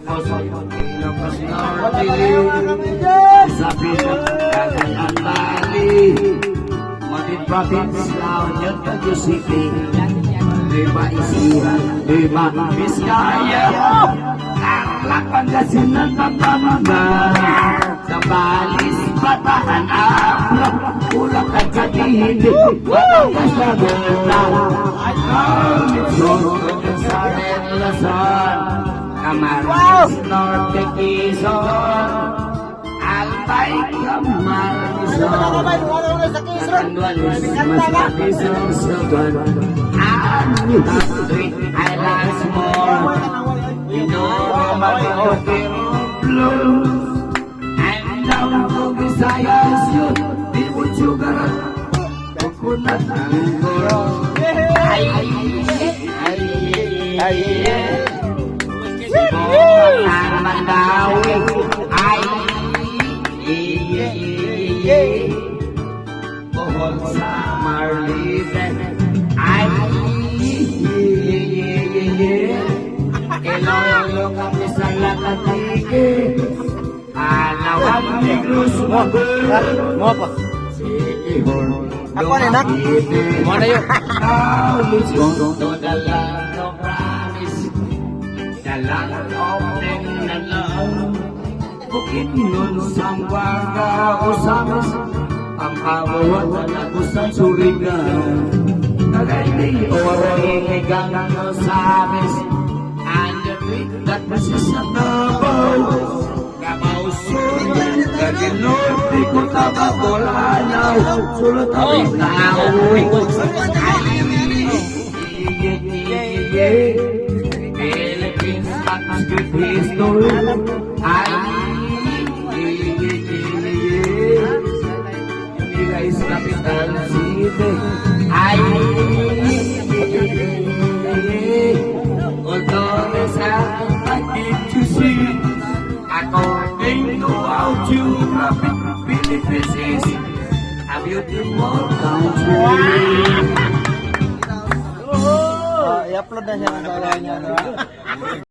Ilocos Norte, sa Cagayan Valley, Madrid Province, La Union, Baguio City, Nueva Ecija, Nueva Vizcaya, Tarlac, Pangasinan, Pampanga, Zambales, Bataan, Abra, Bulacan, Cavite, Batangas, Laguna, Mindanao, Luzon, Camarines Norte, Quezon, Albay, Camarines Masbate, Sorsogon, Three Islands more, Maguindanao, Blue, and down to Visayas, yun, di mo sugar, coconut, mango, Mandawi, Bohol sa Marlite, Iloilo kami sa Lakatike, Palawan, Negros, Mogol, Sikihor, Ako na nak? Mo na yun. No dalang, no promise, dalang open na lang. Bukit nun Sambuanga, Osamis, Pampawat, Alagusan, Surigao, Cagayan, Oroigan, Osamis, and the week that was sa Davao, Davao Sur, Cagayan, Pico, Tabacolanaw, Sulutawin, Naui, Philippines, good history, Guys, capital city. Although sa I get to see, according to our geographic benefits, a beautiful country. I-upload na siya ng niya.